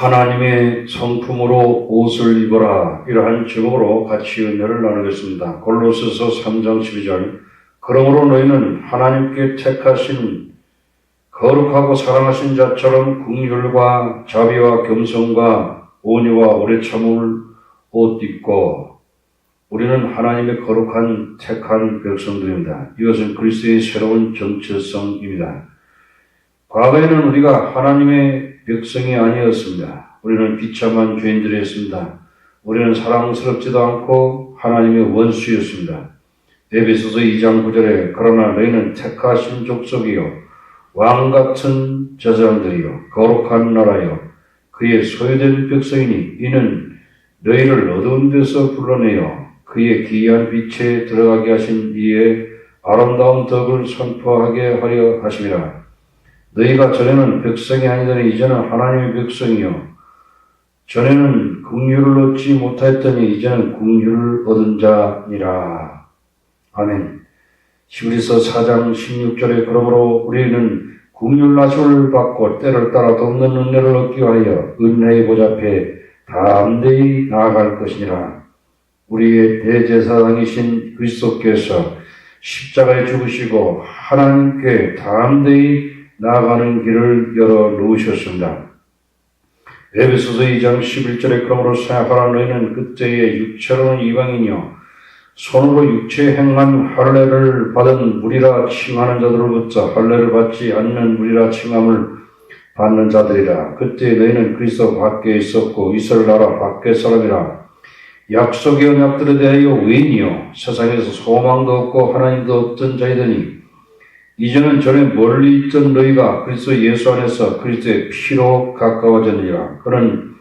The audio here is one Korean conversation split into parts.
하나님의 성품으로 옷을 입어라. 이러한 제목으로 같이 은혜를 나누겠습니다. 골로새서 3장 12절. 그러므로 너희는 하나님께 택하신 거룩하고 사랑하신 자처럼 긍휼과 자비와 겸손과 온유와 오래 참음을 옷 입고. 우리는 하나님의 거룩한 택한 백성들입니다. 이것은 그리스도의 새로운 정체성입니다. 과거에는 우리가 하나님의 백성이 아니었습니다. 우리는 비참한 죄인들이었습니다. 우리는 사랑스럽지도 않고 하나님의 원수였습니다. 에베소서 2장 9절에 그러나 너희는 택하신 족속이요 왕같은 제사장들이요 거룩한 나라요 그의 소유된 백성이니 이는 너희를 어두운 데서 불러내어 그의 기이한 빛에 들어가게 하신 이의 아름다운 덕을 선포하게 하려 하심이라. 너희가 전에는 백성이 아니더니 이제는 하나님의 백성이요 전에는 긍휼을 얻지 못하였더니 이제는 긍휼을 얻은 자니라. 아멘. 히브리서 4장 16절에 그러므로 우리는 긍휼나심을 받고 때를 따라 돕는 은혜를 얻기 위하여 은혜의 보좌 앞에 담대히 나아갈 것이니라. 우리의 대제사장이신 그리스도께서 십자가에 죽으시고 하나님께 담대히 나아가는 길을 열어놓으셨습니다. 에베소서 2장 11절에 그러므로 생각하라. 너희는 그때의 육체로는 이방인이요 손으로 육체에 행한 할례를 받은 무리라 칭하는 자들로부터 할례를 받지 않는 무리라 칭함을 받는 자들이라. 그때 너희는 그리스도 밖에 있었고 이스라엘 나라 밖의 사람이라. 약속의 언약들에 대하여 외인이요 세상에서 소망도 없고 하나님도 없던 자이더니 이제는 전에 멀리 있던 너희가 그리스도 예수 안에서 그리스도의 피로 가까워졌느니라. 그는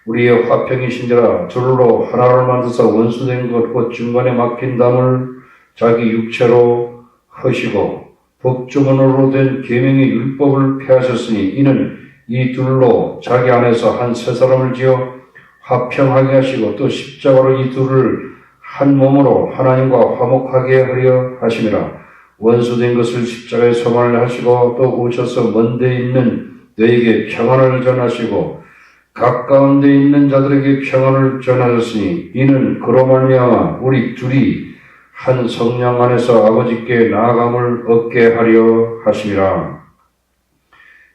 우리의 화평이신지라 둘로 하나를 만드사 원수된 것 곧 중간에 막힌 담을 자기 육체로 허시고 법조문으로 된 계명의 율법을 폐하셨으니 이는 이 둘로 자기 안에서 한 세 사람을 지어 화평하게 하시고 또 십자가로 이 둘을 한 몸으로 하나님과 화목하게 하려 하심이라. 원수된 것을 십자가에 소만을 하시고 또 오셔서 먼 데 있는 너에게 평안을 전하시고 가까운 데 있는 자들에게 평안을 전하셨으니 이는 그로 말미암아 우리 둘이 한 성령 안에서 아버지께 나아감을 얻게 하려 하심이라.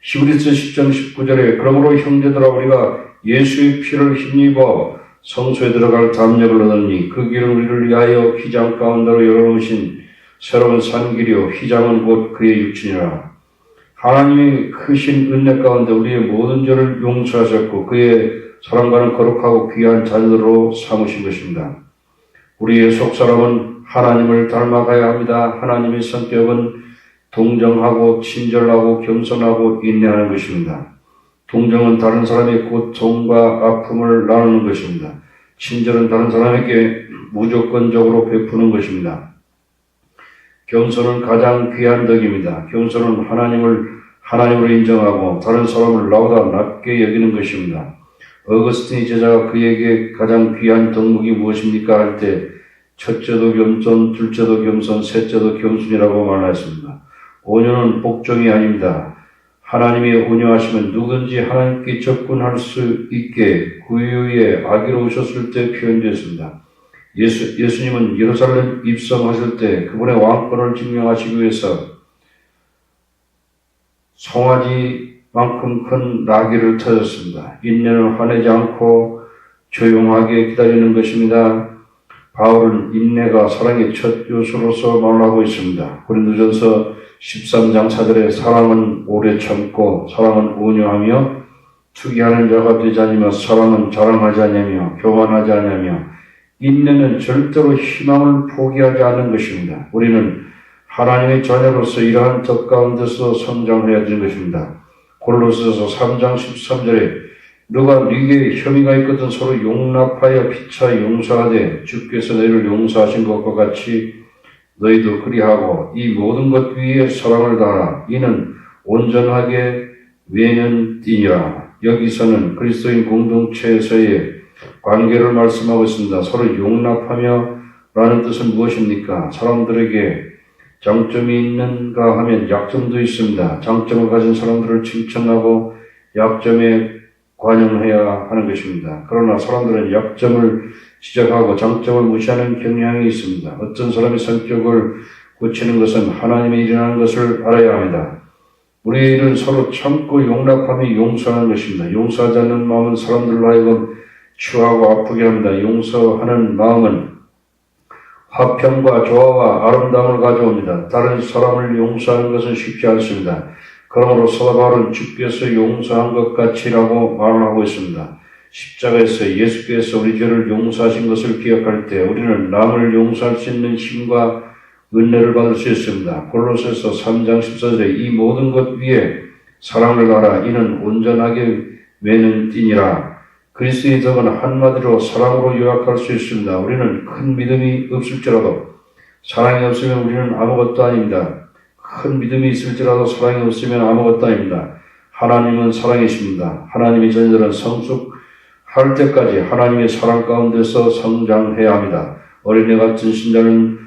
히브리서 10장 19절에 그러므로 형제들아 우리가 예수의 피를 힘입어 성소에 들어갈 담력을 얻으니 그 길은 우리를 위하여 휘장 가운데로 열어놓으신 새로운 산길이요 휘장은 곧 그의 육신이라. 하나님의 크신 은혜 가운데 우리의 모든 죄를 용서하셨고 그의 사랑과는 거룩하고 귀한 자녀들로 삼으신 것입니다. 우리의 속사람은 하나님을 닮아가야 합니다. 하나님의 성격은 동정하고 친절하고 겸손하고 인내하는 것입니다. 동정은 다른 사람의 고통과 아픔을 나누는 것입니다. 친절은 다른 사람에게 무조건적으로 베푸는 것입니다. 겸손은 가장 귀한 덕입니다. 겸손은 하나님으로 인정하고 다른 사람을 나보다 낮게 여기는 것입니다. 어거스틴 제자가 그에게 가장 귀한 덕목이 무엇입니까? 할 때 첫째도 겸손, 둘째도 겸손, 셋째도 겸손이라고 말했습니다. 온유는 복종이 아닙니다. 하나님의 온유하심은 누구든지 하나님께 접근할 수 있게 구유에 아기로 오셨을 때 표현되었습니다. 예수님은 예루살렘 입성하실 때 그분의 왕권을 증명하시기 위해서 송아지만큼 큰 나귀를 타셨습니다. 인내는 화내지 않고 조용하게 기다리는 것입니다. 바울은 인내가 사랑의 첫 요소로서 말하고 있습니다. 고린도전서 13장 4절에 사랑은 오래 참고 사랑은 온유하며 투기하는 자가 되지 않으며 사랑은 자랑하지 않으며 교만하지 않으며 인내는 절대로 희망을 포기하지 않는 것입니다. 우리는 하나님의 자녀로서 이러한 덕 가운데서 성장해야 되는 것입니다. 골로새서 3장 13절에 누가 네게 혐의가 있거든 서로 용납하여 피차 용서하되 주께서 너희를 용서하신 것과 같이 너희도 그리하고 이 모든 것 위에 사랑을 다하라. 이는 온전하게 외면띠니라. 여기서는 그리스도인 공동체에서의 관계를 말씀하고 있습니다. 서로 용납하며 라는 뜻은 무엇입니까? 사람들에게 장점이 있는가 하면 약점도 있습니다. 장점을 가진 사람들을 칭찬하고 약점에 관용해야 하는 것입니다. 그러나 사람들은 약점을 지적하고 장점을 무시하는 경향이 있습니다. 어떤 사람의 성격을 고치는 것은 하나님의 일이라는 것을 알아야 합니다. 우리의 일은 서로 참고 용납하며 용서하는 것입니다. 용서하지 않는 마음은 사람들로 하여금 추하고 아프게 합니다. 용서하는 마음은 화평과 조화와 아름다움을 가져옵니다. 다른 사람을 용서하는 것은 쉽지 않습니다. 그러므로 사도 바울은 주께서 용서한 것 같이라고 말을 하고 있습니다. 십자가에서 예수께서 우리 죄를 용서하신 것을 기억할 때 우리는 남을 용서할 수 있는 힘과 은혜를 받을 수 있습니다. 골로새서 3장 14절에 이 모든 것 위에 사랑을 하라. 이는 온전하게 매는 띠니라. 그리스도의 덕은 한마디로 사랑으로 요약할 수 있습니다. 우리는 큰 믿음이 없을지라도 사랑이 없으면 우리는 아무것도 아닙니다. 큰 믿음이 있을지라도 사랑이 없으면 아무것도 아닙니다. 하나님은 사랑이십니다. 하나님의 자녀들은 성숙할 때까지 하나님의 사랑 가운데서 성장해야 합니다. 어린애 같은 신자를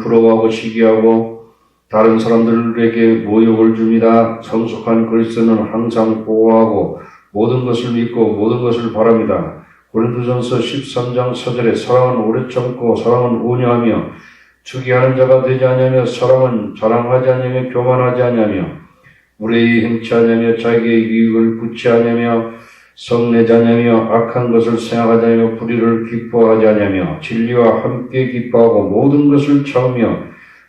부러워하고 시기하고 다른 사람들에게 모욕을 줍니다. 성숙한 그리스도는 항상 보호하고 모든 것을 믿고 모든 것을 바랍니다. 고린도전서 13장 4절에 사랑은 오래 참고 사랑은 온유하며 투기하는 자가 되지 아니하며 사랑은 자랑하지 아니하며 교만하지 아니하며 무례히 행치 아니하며 자기의 유익을 구치 아니하며 성내지 아니하며 악한 것을 생각하지 아니하며 불의를 기뻐하지 아니하며 진리와 함께 기뻐하고 모든 것을 참으며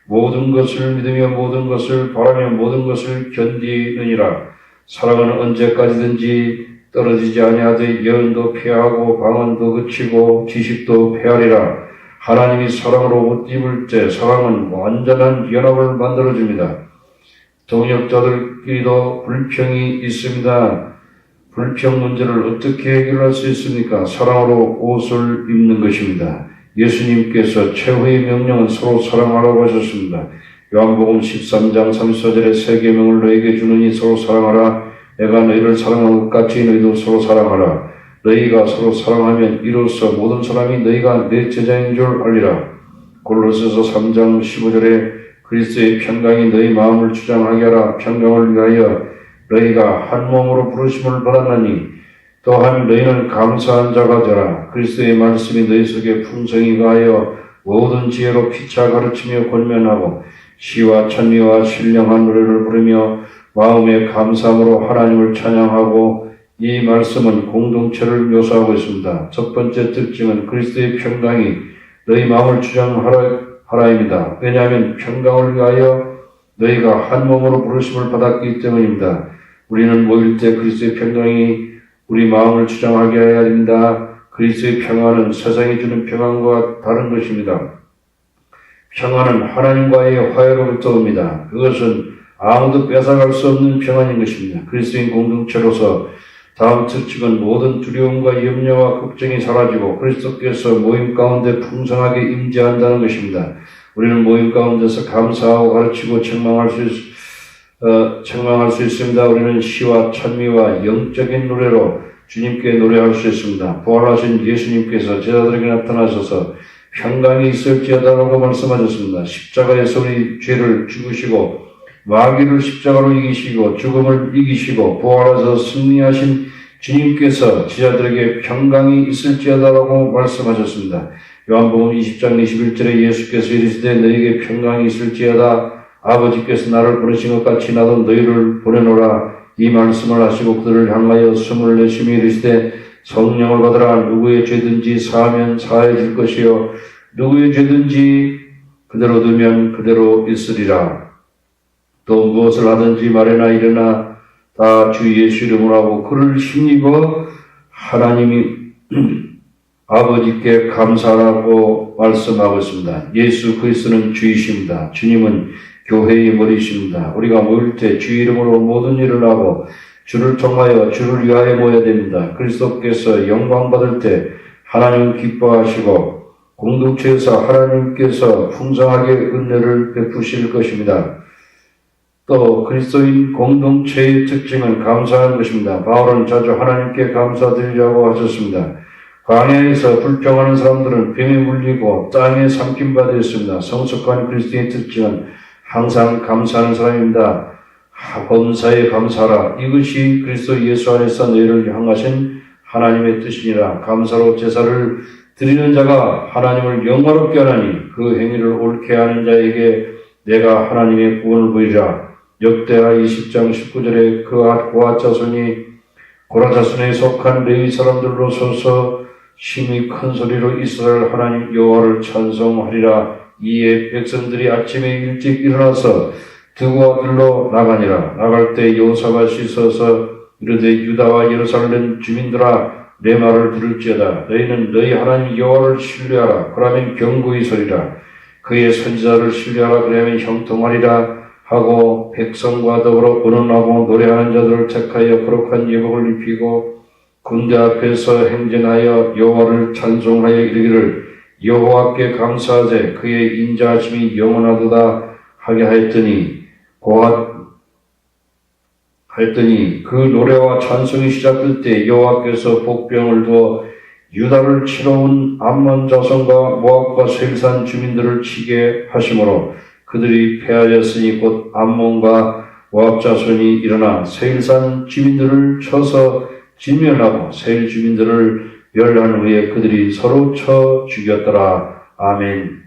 모든 것을 믿으며 모든 것을 바라며 모든 것을 견디느니라. 사랑은 언제까지든지 떨어지지 아니하되 예언도 폐하고 방언도 그치고 지식도 폐하리라. 하나님이 사랑으로 옷 입을 때 사랑은 완전한 연합을 만들어줍니다. 동역자들끼리도 불평이 있습니다. 불평 문제를 어떻게 해결할 수 있습니까? 사랑으로 옷을 입는 것입니다. 예수님께서 최후의 명령은 서로 사랑하라고 하셨습니다. 요한복음 13장 34절에 새 계명을 너에게 주느니 서로 사랑하라. 내가 너희를 사랑한 것 같이 너희도 서로 사랑하라. 너희가 서로 사랑하면 이로써 모든 사람이 너희가 내 제자인 줄 알리라. 골로새서 3장 15절에 그리스도의 평강이 너희 마음을 주장하게 하라. 평강을 위하여 너희가 한 몸으로 부르심을 받았나니 또한 너희는 감사한 자가 되라. 그리스도의 말씀이 너희 속에 풍성히 가하여 모든 지혜로 피차 가르치며 권면하고 시와 찬미와 신령한 노래를 부르며 마음의 감사함으로 하나님을 찬양하고 이 말씀은 공동체를 묘사하고 있습니다. 첫 번째 특징은 그리스도의 평강이 너희 마음을 주장하라입니다. 왜냐하면 평강을 위하여 너희가 한 몸으로 부르심을 받았기 때문입니다. 우리는 모일 때 그리스도의 평강이 우리 마음을 주장하게 해야 됩니다. 그리스도의 평안은 세상이 주는 평안과 다른 것입니다. 평안은 하나님과의 화해로부터 옵니다. 그것은 아무도 뺏어갈 수 없는 평안인 것입니다. 그리스도인 공동체로서 다음 특징은 모든 두려움과 염려와 걱정이 사라지고 그리스도께서 모임 가운데 풍성하게 임재한다는 것입니다. 우리는 모임 가운데서 감사하고 가르치고 책망할 수 있습니다. 우리는 시와 찬미와 영적인 노래로 주님께 노래할 수 있습니다. 부활하신 예수님께서 제자들에게 나타나셔서 평강이 있을지어다라고 말씀하셨습니다. 십자가에서 우리 죄를 죽으시고 마귀를 십자가로 이기시고 죽음을 이기시고 부활하셔서 승리하신 주님께서 제자들에게 평강이 있을지어다라고 말씀하셨습니다. 요한복음 20장 21절에 예수께서 이르시되 너희에게 평강이 있을지어다. 아버지께서 나를 보내신 것 같이 나도 너희를 보내노라. 이 말씀을 하시고 그들을 향하여 숨을 내쉬며 이르시되 성령을 받으라. 누구의 죄든지 사하면 사해질 것이요 누구의 죄든지 그대로 두면 그대로 있으리라. 또 무엇을 하든지 말이나 이르나 다 주 예수 이름으로 하고 그를 힘입어 하나님이 아버지께 감사하라고 말씀하고 있습니다. 예수 그리스도는 주이십니다. 주님은 교회의 머리이십니다. 우리가 모일 때 주 이름으로 모든 일을 하고 주를 통하여 주를 위하여 모여야 됩니다. 그리스도께서 영광 받을 때 하나님은 기뻐하시고 공동체에서 하나님께서 풍성하게 은혜를 베푸실 것입니다. 또 그리스도인 공동체의 특징은 감사하는 것입니다. 바울은 자주 하나님께 감사드리라고 하셨습니다. 광야에서 불평하는 사람들은 뱀에 물리고 땅에 삼킴받아 있습니다. 성숙한 그리스도의 특징은 항상 감사하는 사람입니다. 범사에 감사하라. 이것이 그리스도 예수 안에서 너희를 향하신 하나님의 뜻이니라. 감사로 제사를 드리는 자가 하나님을 영광롭게 하나니 그 행위를 옳게 하는 자에게 내가 하나님의 구원을 보이리라. 역대하 20장 19절에 고핫 자손이 고라 자손에 속한 레위 사람들로서서 심히 큰 소리로 이스라엘 하나님 여호와를 찬송하리라. 이에 백성들이 아침에 일찍 일어나서 드고와 들로 나가니라. 나갈 때 여호사밧이 서서 이르되 유다와 예루살렘 주민들아 내 말을 들을지어다. 너희는 너희 하나님 여호와를 신뢰하라. 그러면 경고히 서리라. 그의 선지자를 신뢰하라. 그러면 형통하리라 하고 백성과 더불어 의논하고 노래하는 자들을 택하여 거룩한 예복을 입히고 군대 앞에서 행진하여 여호와를 찬송하여 이르기를 여호와께 감사하되 그의 인자하심이 영원하도다 하게 하였더니 그 노래와 찬송이 시작될 때 여호와께서 복병을 두어 유다를 치러 온 암몬 자손과 모압과 세일산 주민들을 치게 하심으로 그들이 패하였으니 곧 암몬과 모압 자손이 일어나 세일산 주민들을 쳐서 진멸하고 세일 주민들을 멸한 후에 그들이 서로 쳐 죽였더라. 아멘.